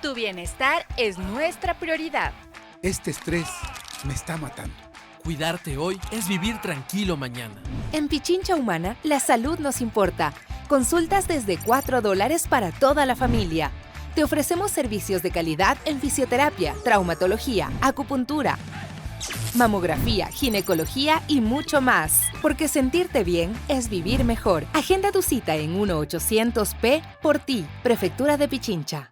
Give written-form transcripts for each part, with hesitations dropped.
Tu bienestar es nuestra prioridad. Este estrés me está matando. Cuidarte hoy es vivir tranquilo mañana. En Pichincha Humana, la salud nos importa. Consultas desde $4 para toda la familia. Te ofrecemos servicios de calidad en fisioterapia, traumatología, acupuntura, mamografía, ginecología y mucho más. Porque sentirte bien es vivir mejor. Agenda tu cita en 1-800-P por ti, Prefectura de Pichincha.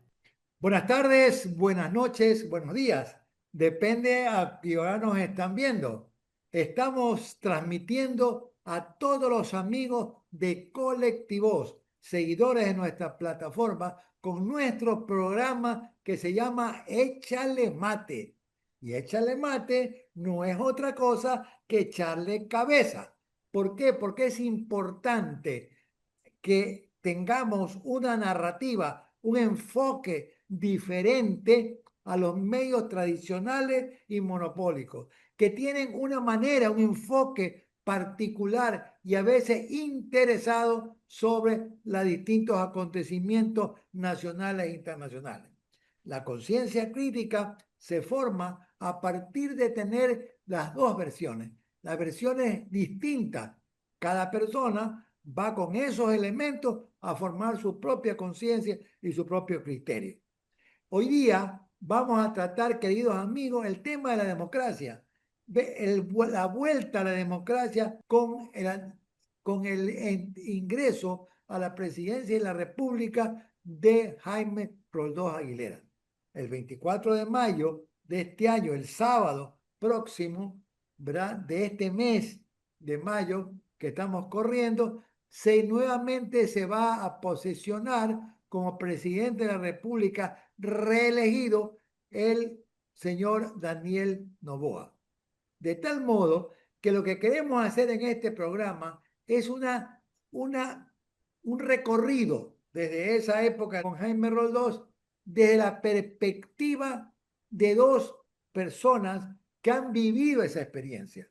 Buenas tardes, buenas noches, buenos días. Depende a qué hora nos están viendo. Estamos transmitiendo a todos los amigos de Colectivos, seguidores de nuestra plataforma, con nuestro programa que se llama Échale Mate. Y Échale Mate no es otra cosa que echarle cabeza. ¿Por qué? Porque es importante que tengamos una narrativa, un enfoque diferente a los medios tradicionales y monopólicos, que tienen una manera, un enfoque particular y a veces interesado sobre los distintos acontecimientos nacionales e internacionales. La conciencia crítica se forma a partir de tener las dos versiones, las versiones distintas. Cada persona va con esos elementos a formar su propia conciencia y su propio criterio. Hoy día vamos a tratar, queridos amigos, el tema de la democracia, la vuelta a la democracia con el ingreso a la presidencia de la República de Jaime Roldós Aguilera. El 24 de mayo de este año, el sábado próximo, ¿verdad?, de este mes de mayo que estamos corriendo, nuevamente se va a posesionar como presidente de la República reelegido el señor Daniel Noboa. De tal modo que lo que queremos hacer en este programa es un recorrido desde esa época con Jaime Roldós, desde la perspectiva de dos personas que han vivido esa experiencia.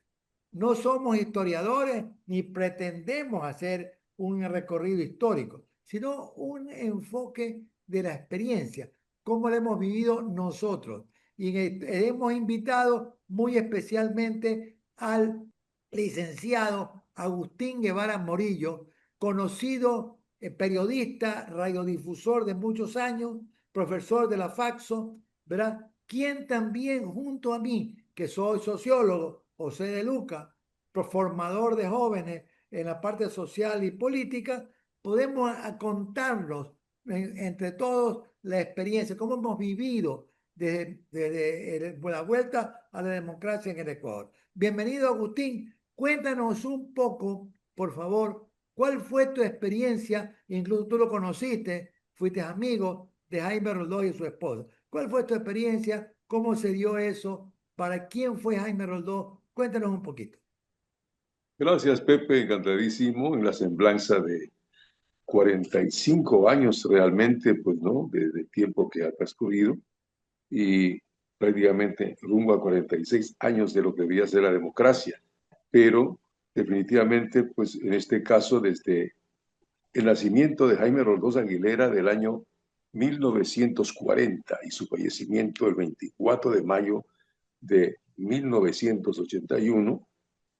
No somos historiadores ni pretendemos hacer un recorrido histórico, sino un enfoque de la experiencia, cómo lo hemos vivido nosotros. Y hemos invitado muy especialmente al licenciado Agustín Guevara Morillo, conocido periodista, radiodifusor de muchos años, profesor de la Faxo, ¿verdad?, quien también junto a mí, que soy sociólogo, José de Luca, formador de jóvenes en la parte social y política, podemos contarnos entre todos la experiencia, cómo hemos vivido desde la vuelta a la democracia en el Ecuador. Bienvenido, Agustín. Cuéntanos un poco, por favor, cuál fue tu experiencia, incluso tú lo conociste, fuiste amigo de Jaime Roldós y su esposa. ¿Cuál fue tu experiencia? ¿Cómo se dio eso? ¿Para quién fue Jaime Roldós? Cuéntanos un poquito. Gracias, Pepe, encantadísimo en la semblanza de 45 años realmente, pues, ¿no?, de tiempo que ha transcurrido y prácticamente rumbo a 46 años de lo que debía ser la democracia. Pero definitivamente, pues, en este caso, desde el nacimiento de Jaime Roldós Aguilera del año 1940 y su fallecimiento el 24 de mayo de 1981,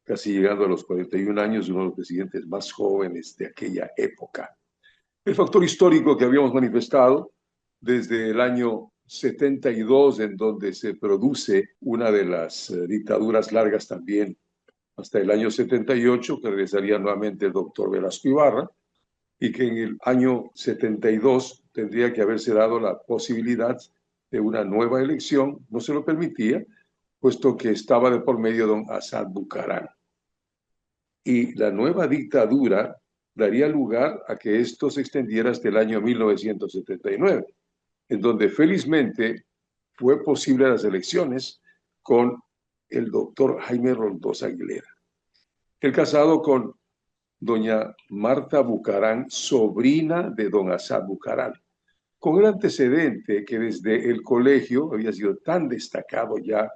casi llegando a los 41 años, uno de los presidentes más jóvenes de aquella época. El factor histórico que habíamos manifestado desde el año 72, en donde se produce una de las dictaduras largas también, hasta el año 78, que regresaría nuevamente el doctor Velasco Ibarra, y que en el año 72 tendría que haberse dado la posibilidad de una nueva elección, no se lo permitía, puesto que estaba de por medio don Assad Bucarán. Y la nueva dictadura daría lugar a que esto se extendiera hasta el año 1979, en donde felizmente fue posible las elecciones con el doctor Jaime Roldós Aguilera. Él casado con doña Marta Bucarán, sobrina de don Assad Bucarán, con el antecedente que desde el colegio había sido tan destacado ya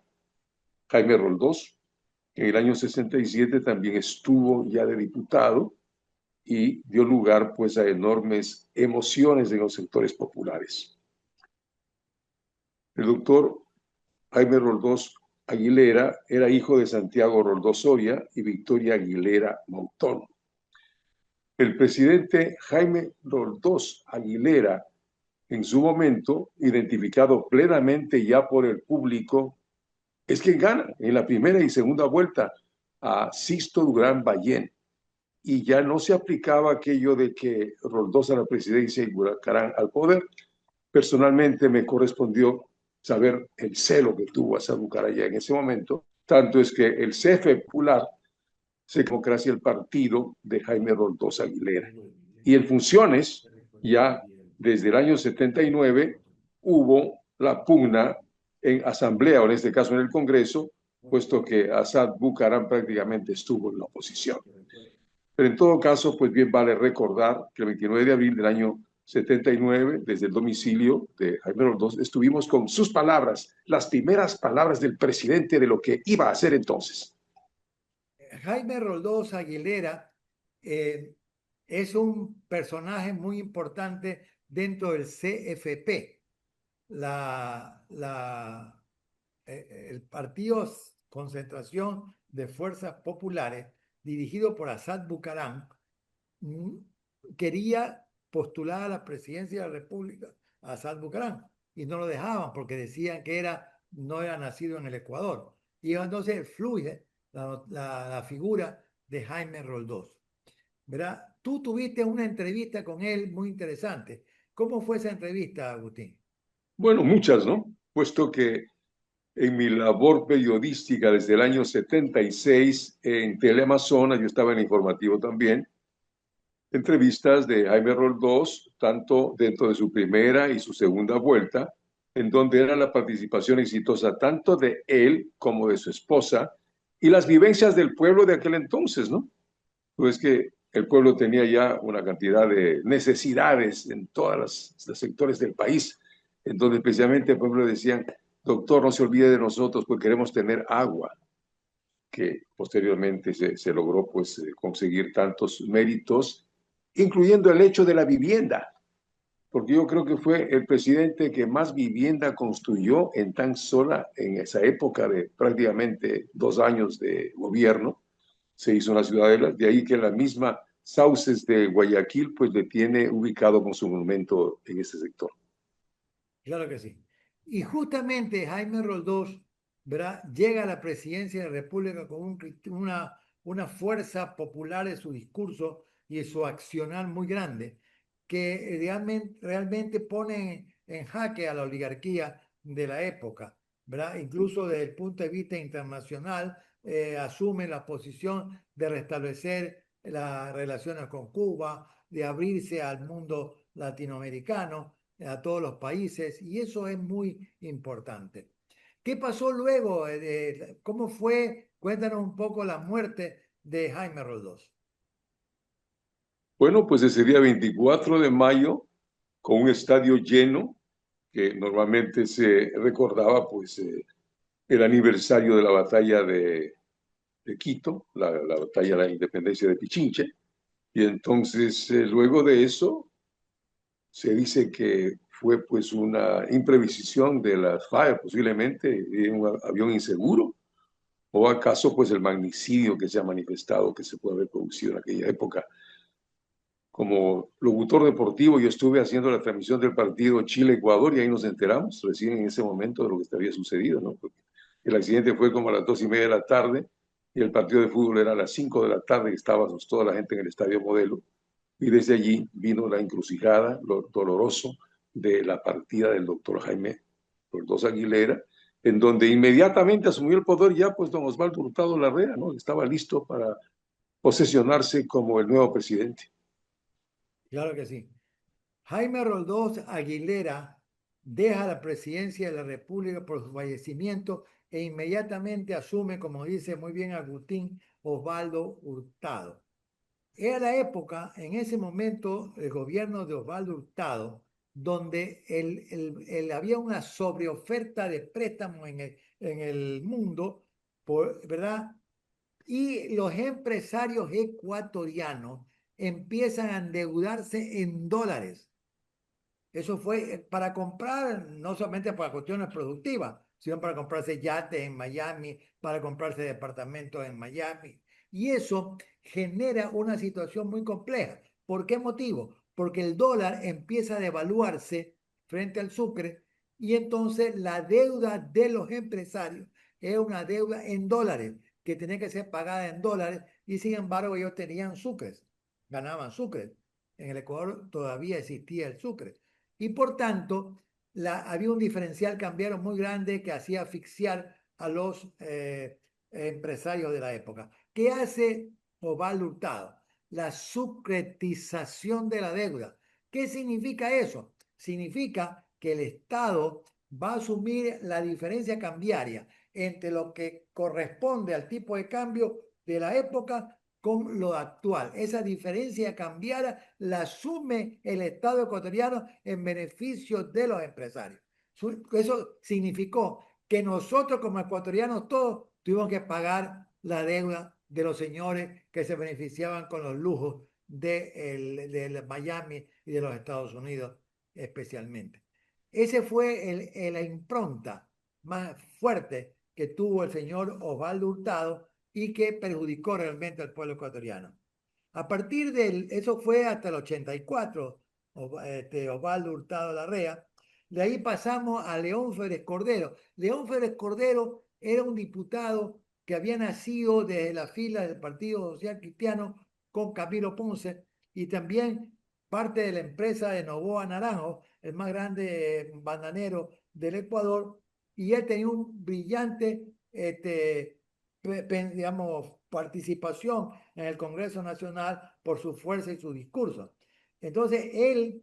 Jaime Roldós. En el año 67 también estuvo ya de diputado y dio lugar pues a enormes emociones en los sectores populares. El doctor Jaime Roldós Aguilera era hijo de Santiago Roldós Soria y Victoria Aguilera Montón. El presidente Jaime Roldós Aguilera, en su momento, identificado plenamente ya por el público, es quien gana en la primera y segunda vuelta a Sixto Durán Ballén. Y ya no se aplicaba aquello de que Roldós a la presidencia y Bucaram al poder. Personalmente me correspondió saber el celo que tuvo Assad Bucaram ya en ese momento. Tanto es que el CF Popular se democracia el partido de Jaime Roldós Aguilera. Y en funciones, ya desde el año 79, hubo la pugna en asamblea, o en este caso en el Congreso, puesto que Assad Bucaram prácticamente estuvo en la oposición. Pero en todo caso, pues bien vale recordar que el 29 de abril del año 79, desde el domicilio de Jaime Roldós, estuvimos con sus palabras, las primeras palabras del presidente de lo que iba a hacer entonces. Jaime Roldós Aguilera es un personaje muy importante dentro del CFP, el Partido Concentración de Fuerzas Populares, dirigido por Assad Bucaram, quería postular a la presidencia de la República a Assad Bucaram y no lo dejaban porque decían que no era nacido en el Ecuador. Y entonces fluye la figura de Jaime Roldós, ¿verdad? Tú tuviste una entrevista con él muy interesante. ¿Cómo fue esa entrevista, Agustín? Bueno, muchas, ¿no? Puesto que en mi labor periodística desde el año 76 en Teleamazonas, yo estaba en informativo también, entrevistas de Jaime Roldós, tanto dentro de su primera y su segunda vuelta, en donde era la participación exitosa tanto de él como de su esposa, y las vivencias del pueblo de aquel entonces, ¿no? Pues que el pueblo tenía ya una cantidad de necesidades en todos los sectores del país, en donde especialmente el pueblo decían, doctor, no se olvide de nosotros, pues queremos tener agua, que posteriormente se logró pues conseguir tantos méritos, incluyendo el hecho de la vivienda, porque yo creo que fue el presidente que más vivienda construyó en en esa época de prácticamente 2 años de gobierno. Se hizo una ciudadela, de ahí que la misma Sauces de Guayaquil pues le tiene ubicado con su monumento en ese sector. Claro que sí. Y justamente Jaime Roldós, ¿verdad?, llega a la presidencia de la República con una fuerza popular en su discurso y en su accionar muy grande, que realmente pone en jaque a la oligarquía de la época, ¿verdad? Incluso desde el punto de vista internacional, asume la posición de restablecer las relaciones con Cuba, de abrirse al mundo latinoamericano, a todos los países, y eso es muy importante. ¿Qué pasó luego? ¿Cómo fue? Cuéntanos un poco la muerte de Jaime Roldós. Bueno, pues ese día 24 de mayo, con un estadio lleno, que normalmente se recordaba pues el aniversario de la batalla de Quito, la batalla de la independencia de Pichinche, y entonces luego de eso se dice que fue pues una imprevisión de las FARC, posiblemente un avión inseguro, o acaso pues el magnicidio que se ha manifestado, que se puede haber producido en aquella época. Como locutor deportivo, yo estuve haciendo la transmisión del partido Chile-Ecuador y ahí nos enteramos recién en ese momento de lo que había sucedido, ¿no? Porque el accidente fue como a las 2:30 de la tarde y el partido de fútbol era a las 5 de la tarde y estaba pues, toda la gente en el Estadio Modelo. Y desde allí vino la encrucijada, lo doloroso de la partida del doctor Jaime Roldós Aguilera, en donde inmediatamente asumió el poder ya pues don Osvaldo Hurtado Larrea, ¿no? Estaba listo para posesionarse como el nuevo presidente. Claro que sí. Jaime Roldós Aguilera deja la presidencia de la República por su fallecimiento e inmediatamente asume, como dice muy bien Agustín, Osvaldo Hurtado. Era la época, en ese momento, el gobierno de Osvaldo Hurtado, donde había una sobreoferta de préstamos en el mundo, ¿verdad? Y los empresarios ecuatorianos empiezan a endeudarse en dólares. Eso fue para comprar, no solamente para cuestiones productivas, sino para comprarse yates en Miami, para comprarse departamentos en Miami. Y eso genera una situación muy compleja. ¿Por qué motivo? Porque el dólar empieza a devaluarse frente al sucre y entonces la deuda de los empresarios es una deuda en dólares que tenía que ser pagada en dólares y sin embargo ellos tenían sucres, ganaban sucres. En el Ecuador todavía existía el sucre y por tanto había un diferencial cambiario muy grande que hacía asfixiar a los empresarios de la época. ¿Qué hace Osvaldo Hurtado? La sucretización de la deuda. ¿Qué significa eso? Significa que el Estado va a asumir la diferencia cambiaria entre lo que corresponde al tipo de cambio de la época con lo actual. Esa diferencia cambiaria la asume el Estado ecuatoriano en beneficio de los empresarios. Eso significó que nosotros como ecuatorianos todos tuvimos que pagar la deuda de los señores que se beneficiaban con los lujos de Miami y de los Estados Unidos especialmente. Ese fue la impronta más fuerte que tuvo el señor Osvaldo Hurtado y que perjudicó realmente al pueblo ecuatoriano. A partir de eso fue hasta el 84, Osvaldo Hurtado Larrea. De ahí pasamos a León Férez Cordero. León Férez Cordero era un diputado que había nacido desde la fila del Partido Social Cristiano con Camilo Ponce y también parte de la empresa de Novoa Naranjo, el más grande bananero del Ecuador, y él tenía un brillante digamos, participación en el Congreso Nacional por su fuerza y su discurso. Entonces, él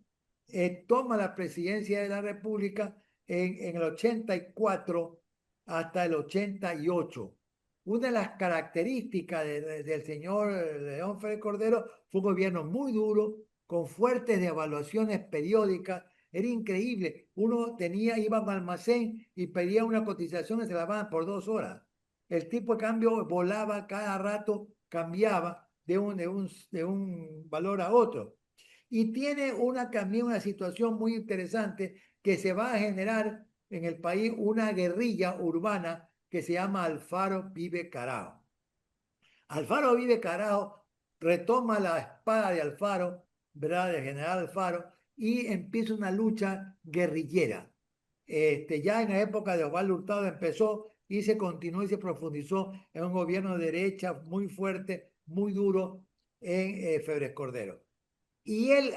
toma la presidencia de la República en el 84 hasta el 88. Una de las características del señor León Férez Cordero fue un gobierno muy duro, con fuertes devaluaciones periódicas. Era increíble. Uno iba a un almacén y pedía una cotización y se la daban por 2 horas. El tipo de cambio volaba cada rato, cambiaba de un valor a otro. Y tiene también una situación muy interesante que se va a generar en el país una guerrilla urbana que se llama Alfaro Vive Carajo. Alfaro Vive Carajo retoma la espada de Alfaro, ¿verdad? Del general Alfaro, y empieza una lucha guerrillera. Ya en la época de Osvaldo Hurtado empezó y se continuó y se profundizó en un gobierno de derecha muy fuerte, muy duro en Férez Cordero. Y él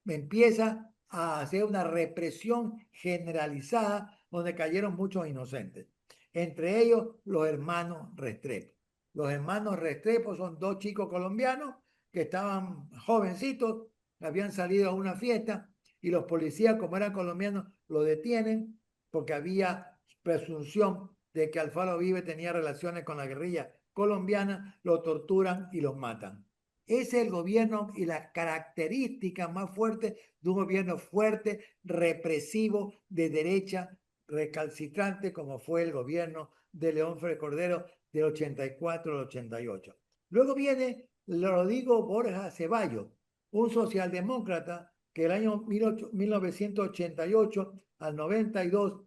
empieza a hacer una represión generalizada donde cayeron muchos inocentes, entre ellos los hermanos Restrepo. Los hermanos Restrepo son 2 chicos colombianos que estaban jovencitos, habían salido a una fiesta y los policías, como eran colombianos, lo detienen porque había presunción de que Alfaro Vive tenía relaciones con la guerrilla colombiana, lo torturan y los matan. Ese es el gobierno y la característica más fuerte de un gobierno fuerte, represivo, de derecha, recalcitrante, como fue el gobierno de León Férez Cordero del 84 al 88. Luego viene Rodrigo Borja Ceballos, un socialdemócrata que el año 1988 al 92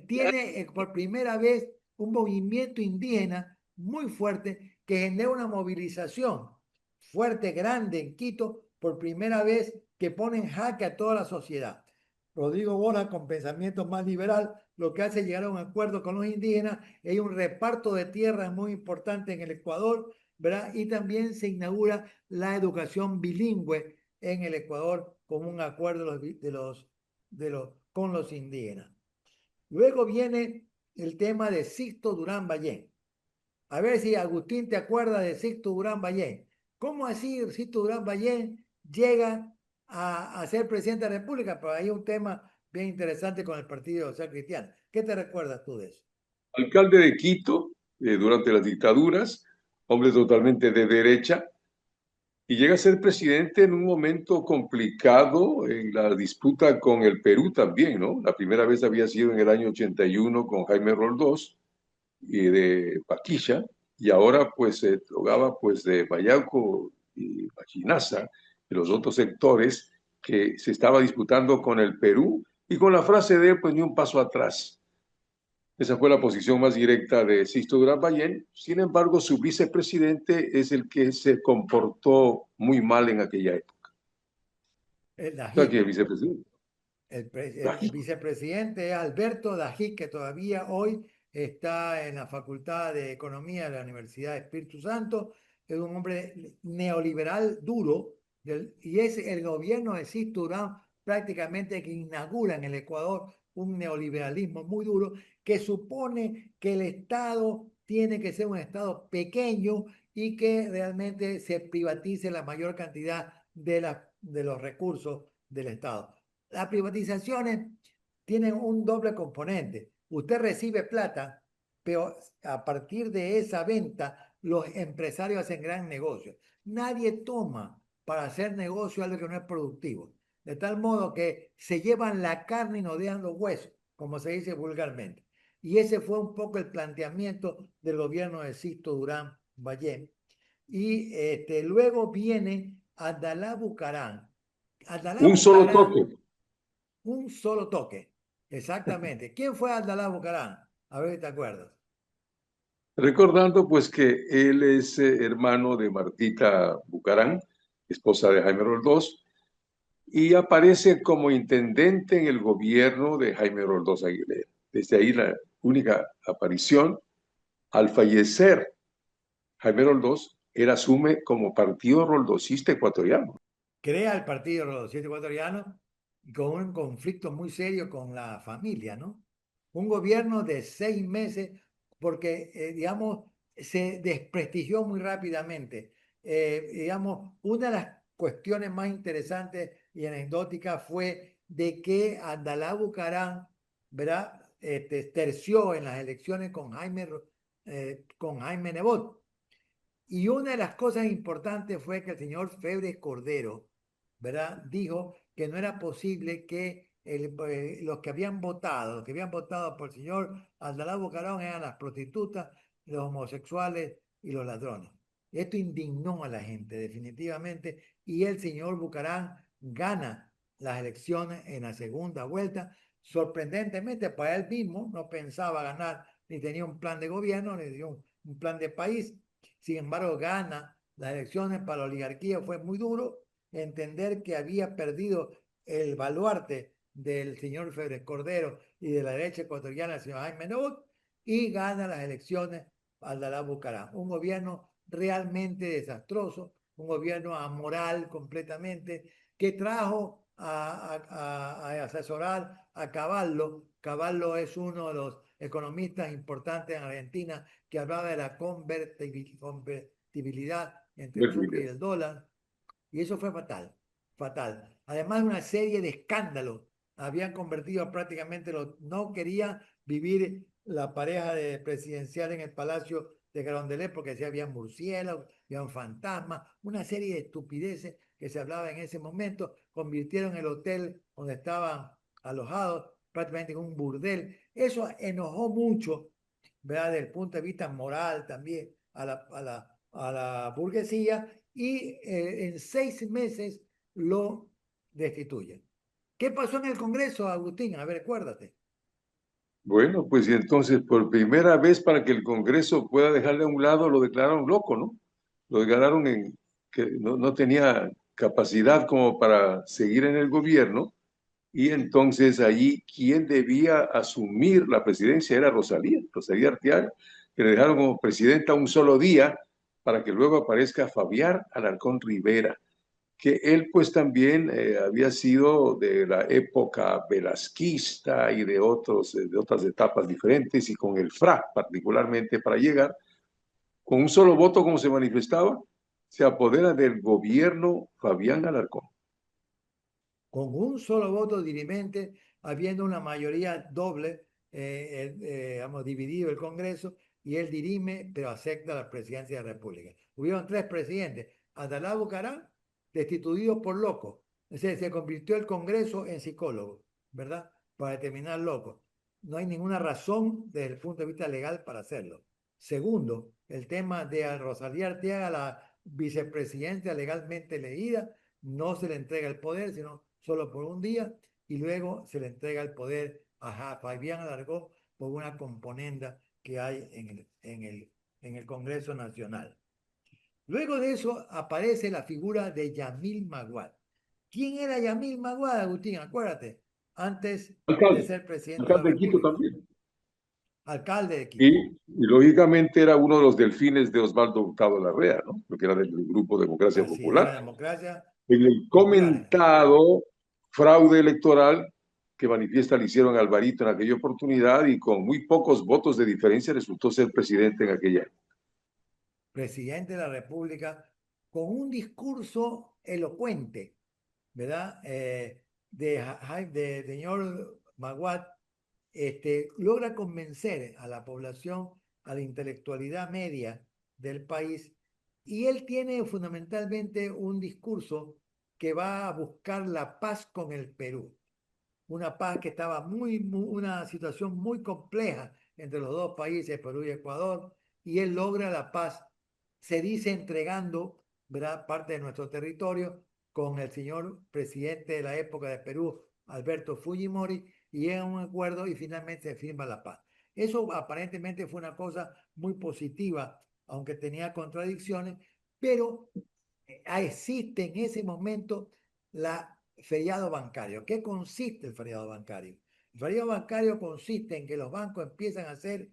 tiene por primera vez un movimiento indígena muy fuerte que genera una movilización fuerte, grande en Quito, por primera vez que pone en jaque a toda la sociedad. Rodrigo Borja, con pensamiento más liberal, lo que hace llegar a un acuerdo con los indígenas, hay un reparto de tierras muy importante en el Ecuador, ¿verdad? Y también se inaugura la educación bilingüe en el Ecuador con un acuerdo con los indígenas. Luego viene el tema de Sixto Durán Ballén. A ver si Agustín te acuerdas de Sixto Durán Ballén. ¿Cómo así Sixto Durán Ballén llega a ser presidente de la República? Pero hay un tema bien interesante con el Partido Social Cristiano. ¿Qué te recuerdas tú de eso? Alcalde de Quito durante las dictaduras, hombre totalmente de derecha, y llega a ser presidente en un momento complicado en la disputa con el Perú también, ¿no? La primera vez había sido en el año 81 con Jaime Roldós y de Paquilla, y ahora pues se tocaba pues de Bayauco y Machinaza y los otros sectores que se estaba disputando con el Perú, y con la frase de él, pues ni un paso atrás. Esa fue la posición más directa de Sixto Durán Ballén. Sin embargo, su vicepresidente es el que se comportó muy mal en aquella época. El O sea, que el Dajic. vicepresidente. El vicepresidente es Alberto Dajic, que todavía hoy está en la Facultad de Economía de la Universidad de Espíritu Santo. Es un hombre neoliberal duro y es el gobierno de Sixto Durán prácticamente que inaugura en el Ecuador un neoliberalismo muy duro que supone que el Estado tiene que ser un Estado pequeño y que realmente se privatice la mayor cantidad de los recursos del Estado. Las privatizaciones tienen un doble componente. Usted recibe plata, pero a partir de esa venta, los empresarios hacen gran negocio. Nadie toma para hacer negocio algo que no es productivo. De tal modo que se llevan la carne y no dejan los huesos, como se dice vulgarmente. Y ese fue un poco el planteamiento del gobierno de Sixto Durán Ballén. Y luego viene Abdalá Bucaram. Abdalá Un solo Bucaram, toque. un solo toque. Exactamente. ¿Quién fue Abdalá Bucaram? A ver si te acuerdas. Recordando pues que él es hermano de Martita Bucaram, esposa de Jaime Roldós, y aparece como intendente en el gobierno de Jaime Roldós Aguilera. Desde ahí la única aparición. Al fallecer Jaime Roldós, él asume como Partido Roldosista Ecuatoriano. Crea el Partido Rodocista Ecuatoriano con un conflicto muy serio con la familia, ¿no? Un gobierno de 6 meses porque, digamos, se desprestigió muy rápidamente. Digamos, una de las cuestiones más interesantes y anecdóticas fue de que Abdalá Bucaram, ¿verdad? Terció en las elecciones con Jaime Nebot. Y una de las cosas importantes fue que el señor Febres Cordero, ¿verdad? Dijo que no era posible que los que habían votado por el señor Abdalá Bucaram eran las prostitutas, los homosexuales y los ladrones. Esto indignó a la gente definitivamente y el señor Bucaram gana las elecciones en la segunda vuelta. Sorprendentemente para él mismo, no pensaba ganar, ni tenía un plan de gobierno, ni tenía un plan de país. Sin embargo, gana las elecciones para la oligarquía. Fue muy duro entender que había perdido el baluarte del señor Febres Cordero y de la derecha ecuatoriana, el señor Jaime Nebot, y gana las elecciones Abdalá Bucaram. Un gobierno realmente desastroso, un gobierno amoral completamente, que trajo a asesorar a Cavallo. Cavallo es uno de los economistas importantes en Argentina que hablaba de la convertibilidad entre el sucre y el dólar, y eso fue fatal, fatal. Además de una serie de escándalos, habían convertido prácticamente, no quería vivir la pareja de presidencial en el Palacio de Carondelet porque decía había murciélagos, había un fantasma, una serie de estupideces que se hablaba en ese momento, convirtieron el hotel donde estaban alojados prácticamente en un burdel. Eso enojó mucho, ¿verdad? Desde el punto de vista moral también a la burguesía y en 6 meses lo destituyen. ¿Qué pasó en el Congreso, Agustín? A ver, acuérdate. Bueno, pues y entonces por primera vez para que el Congreso pueda dejarle a un lado lo declararon loco, ¿no? Lo declararon en que no tenía capacidad como para seguir en el gobierno y entonces allí quien debía asumir la presidencia era Rosalía Arteaga, que le dejaron como presidenta un solo día para que luego aparezca Fabián Alarcón Rivera, que él pues también había sido de la época velasquista y de otras etapas diferentes y con el FRA particularmente para llegar, con un solo voto como se manifestaba, se apodera del gobierno Fabián Alarcón. Con un solo voto dirimente, habiendo una mayoría doble, hemos dividido el Congreso y él dirime, pero acepta la presidencia de la República. Hubieron 3 presidentes. Abdalá Bucaram, destituido por loco. Es decir, se convirtió el Congreso en psicólogo, ¿verdad? Para determinar loco. No hay ninguna razón desde el punto de vista legal para hacerlo. Segundo, el tema de Rosalía Arteaga, la vicepresidenta legalmente elegida, no se le entrega el poder, sino solo por un día, y luego se le entrega el poder a Fabián Alarcón por una componenda que hay en el Congreso Nacional. Luego de eso aparece la figura de Yamil Maguad. ¿Quién era Yamil Maguad, Agustín? Acuérdate, antes de ser presidente de la alcalde de Quito República. también. Alcalde de Quito. Y lógicamente era uno de los delfines de Osvaldo Hurtado Larrea, ¿no? Porque era del Grupo Democracia Así de Popular. la democracia En el popular. comentado fraude electoral que manifiesta le hicieron a Alvarito en aquella oportunidad y con muy pocos votos de diferencia resultó ser presidente en aquella época. Presidente de la República con un discurso elocuente, ¿verdad? De señor Maguad, logra convencer a la población, a la intelectualidad media del país, y él tiene fundamentalmente un discurso que va a buscar la paz con el Perú. Una paz que estaba una situación muy compleja entre los dos países, Perú y Ecuador, y él logra la paz, se dice entregando, ¿verdad?, parte de nuestro territorio con el señor presidente de la época de Perú, Alberto Fujimori, y llega a un acuerdo y finalmente se firma la paz. Eso aparentemente fue una cosa muy positiva, aunque tenía contradicciones, pero existe en ese momento la feriado bancario. ¿Qué consiste el feriado bancario? El feriado bancario consiste en que los bancos empiezan a hacer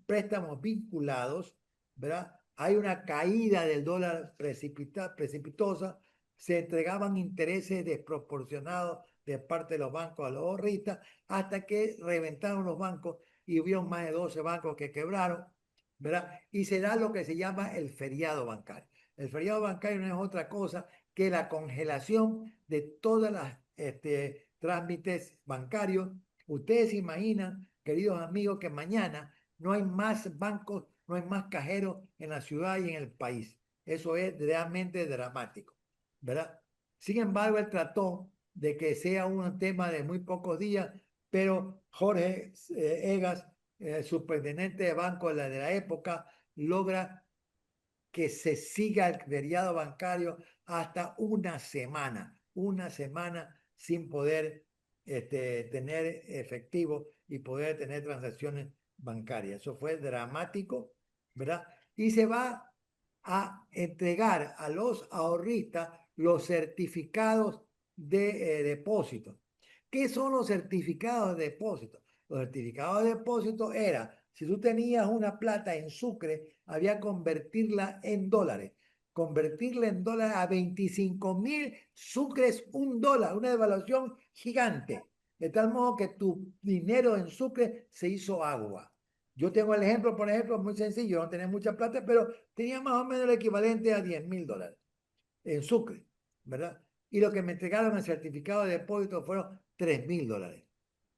préstamos vinculados, ¿verdad? Hay una caída del dólar precipitosa, se entregaban intereses desproporcionados de parte de los bancos a los ahorristas, hasta que reventaron los bancos y hubo más de 12 bancos que quebraron, ¿verdad? Y se da lo que se llama el feriado bancario. El feriado bancario no es otra cosa que la congelación de todas las trámites bancarios. Ustedes imaginan, queridos amigos, que mañana no hay más bancos, no hay más cajeros en la ciudad y en el país. Eso es realmente dramático, ¿verdad? Sin embargo, él trató de que sea un tema de muy pocos días, pero Jorge Egas, superintendente de banco de la época, logra que se siga el feriado bancario hasta una semana sin poder tener efectivo y poder tener transacciones bancarias. Eso fue dramático, ¿verdad? Y se va a entregar a los ahorristas los certificados de depósito. ¿Qué son los certificados de depósito? Los certificados de depósito era, si tú tenías una plata en sucre, había que convertirla en dólares. Convertirla en dólares a 25.000 sucres, $1, una devaluación gigante. De tal modo que tu dinero en sucre se hizo agua. Yo tengo el ejemplo, por ejemplo, muy sencillo, no tenía mucha plata, pero tenía más o menos el equivalente a $10.000 en sucre, ¿verdad? Y lo que me entregaron el certificado de depósito fueron $3.000.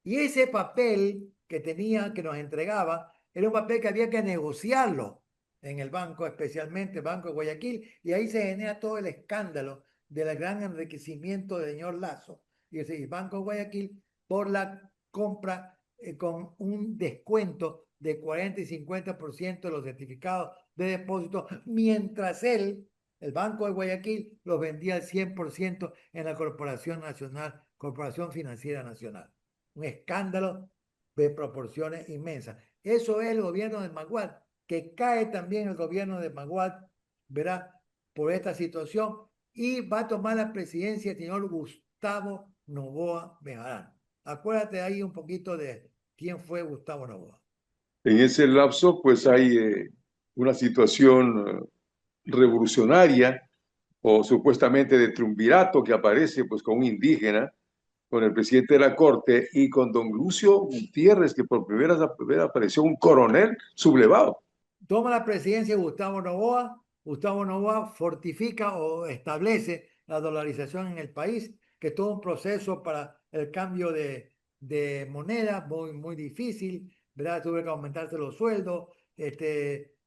Y ese papel que nos entregaba, era un papel que había que negociarlo en el banco, especialmente el Banco de Guayaquil, y ahí se genera todo el escándalo del gran enriquecimiento del señor Lazo y el Banco de Guayaquil por la compra con un descuento de 40 y 50% de los certificados de depósito, mientras el Banco de Guayaquil los vendía al 100% en la Corporación Financiera Nacional. Un escándalo de proporciones inmensas. Eso es el gobierno de Maguad, que cae también el gobierno de Maguad, verá, por esta situación, y va a tomar la presidencia el señor Gustavo Noboa Bejarano. Acuérdate ahí un poquito de quién fue Gustavo Noboa. En ese lapso, pues hay una situación revolucionaria o supuestamente de triunvirato que aparece pues con un indígena, con el presidente de la Corte y con don Lucio Gutiérrez, que por primera vez apareció un coronel sublevado. Toma la presidencia Gustavo Noboa fortifica o establece la dolarización en el país, que es todo un proceso para el cambio de moneda muy, muy difícil, ¿verdad? Tuve que aumentarse los sueldos,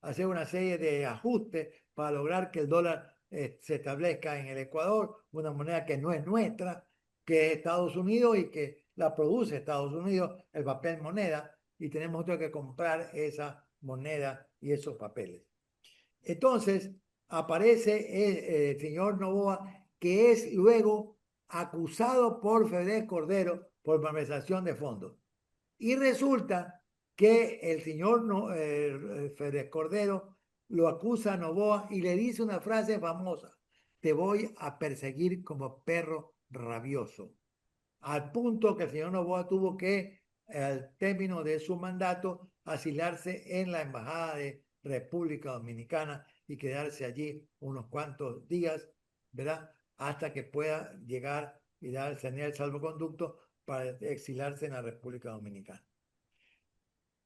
hacer una serie de ajustes para lograr que el dólar se establezca en el Ecuador, una moneda que no es nuestra, que es Estados Unidos y que la produce Estados Unidos, el papel moneda, y tenemos que comprar esa moneda y esos papeles. Entonces aparece el señor Noboa, que es luego acusado por Fede Cordero por malversación de fondos. Y resulta que el señor Fede Cordero lo acusa a Noboa y le dice una frase famosa: te voy a perseguir como perro rabioso. Al punto que el señor Noboa tuvo que, al término de su mandato, asilarse en la Embajada de República Dominicana y quedarse allí unos cuantos días, ¿verdad? Hasta que pueda llegar y tener el salvoconducto para exilarse en la República Dominicana.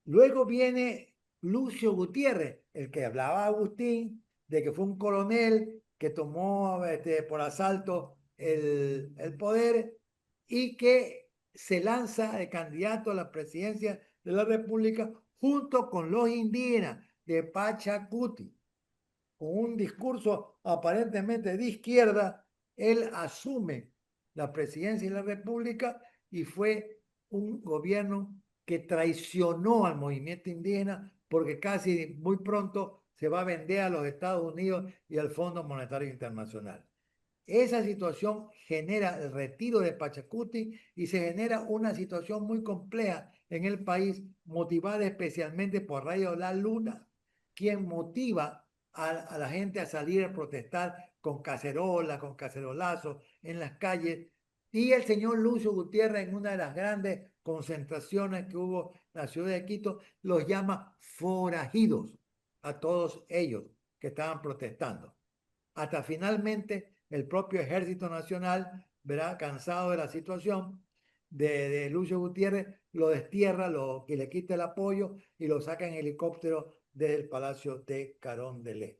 Luego viene Lucio Gutiérrez, el que hablaba Agustín, de que fue un coronel que tomó por asalto el poder y que se lanza de candidato a la presidencia de la República junto con los indígenas de Pachacuti. Con un discurso aparentemente de izquierda, él asume la presidencia de la República y fue un gobierno que traicionó al movimiento indígena porque casi muy pronto se va a vender a los Estados Unidos y al Fondo Monetario Internacional. Esa situación genera el retiro de Pachacuti y se genera una situación muy compleja en el país, motivada especialmente por Rayo La Luna, quien motiva a la gente a salir a protestar con cacerolas, con cacerolazos en las calles. Y el señor Lucio Gutiérrez, en una de las grandes concentraciones que hubo en la ciudad de Quito, los llama forajidos a todos ellos que estaban protestando. Hasta finalmente el propio Ejército Nacional, ¿verdad?, cansado de la situación de Lucio Gutiérrez, lo destierra, que le quita el apoyo y lo saca en helicóptero desde el Palacio de Carondelet.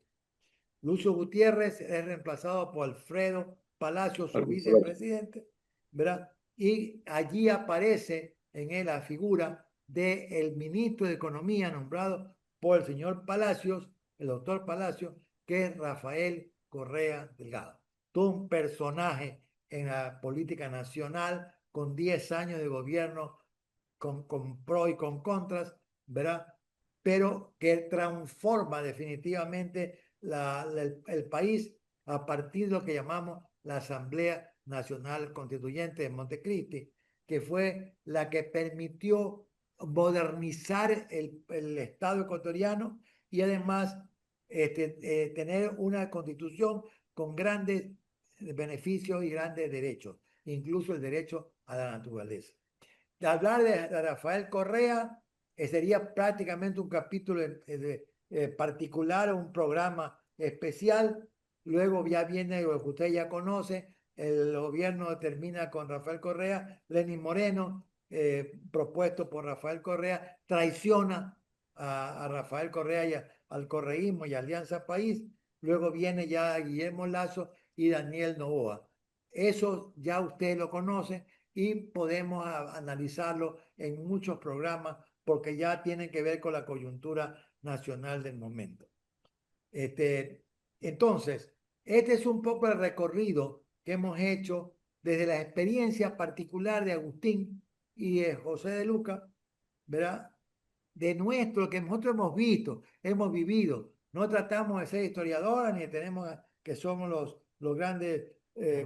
Lucio Gutiérrez es reemplazado por Alfredo Palacio, su vicepresidente, ¿verdad? Y allí aparece en él la figura del ministro de Economía nombrado por el señor Palacios, el doctor Palacios, que es Rafael Correa Delgado. Todo un personaje en la política nacional, con 10 años de gobierno, con pros y con contras, ¿verdad? Pero que transforma definitivamente el país a partir de lo que llamamos la Asamblea Nacional Constituyente de Montecristi, que fue la que permitió modernizar el Estado ecuatoriano y además tener una constitución con grandes beneficios y grandes derechos, incluso el derecho a la naturaleza. De hablar de Rafael Correa sería prácticamente un capítulo particular, un programa especial. Luego ya viene lo que usted ya conoce, el gobierno termina con Rafael Correa. Lenín Moreno, propuesto por Rafael Correa, traiciona a Rafael Correa y al correísmo y Alianza País. Luego viene ya Guillermo Lasso y Daniel Noboa. Eso ya usted lo conoce y podemos analizarlo en muchos programas porque ya tienen que ver con la coyuntura nacional del momento. Entonces, este es un poco el recorrido que hemos hecho desde la experiencia particular de Agustín y de José de Luca, ¿verdad? De nuestro, que nosotros hemos visto, hemos vivido. No tratamos de ser historiadores ni tenemos que somos los grandes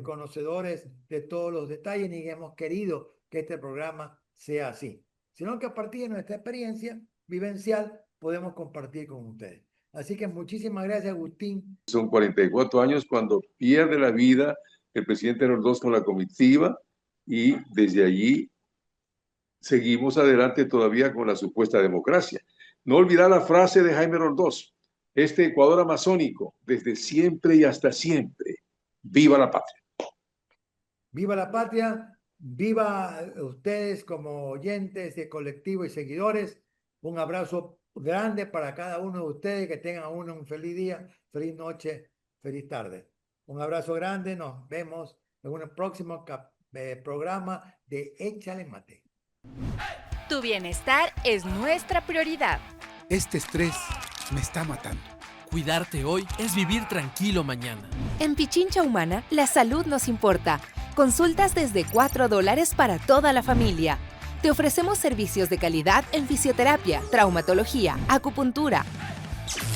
conocedores de todos los detalles, ni hemos querido que este programa sea así, sino que a partir de nuestra experiencia vivencial podemos compartir con ustedes. Así que muchísimas gracias, Agustín. Son 44 años cuando pierde la vida el presidente Ordós con la comitiva y desde allí seguimos adelante todavía con la supuesta democracia. No olvidar la frase de Jaime Ordós: este Ecuador amazónico, desde siempre y hasta siempre. ¡Viva la patria! ¡Viva la patria! ¡Viva ustedes como oyentes de colectivo y seguidores! Un abrazo grande para cada uno de ustedes, que tengan un feliz día, feliz noche, feliz tarde. Un abrazo grande, nos vemos en un próximo programa de Échale Mate. Tu bienestar es nuestra prioridad. Este estrés me está matando. Cuidarte hoy es vivir tranquilo mañana. En Pichincha Humana, la salud nos importa. Consultas desde $4 para toda la familia. Te ofrecemos servicios de calidad en fisioterapia, traumatología, acupuntura.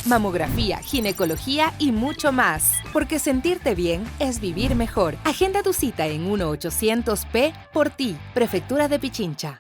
mamografía, ginecología y mucho más. Porque sentirte bien es vivir mejor. Agenda tu cita en 1-800-P por ti, Prefectura de Pichincha.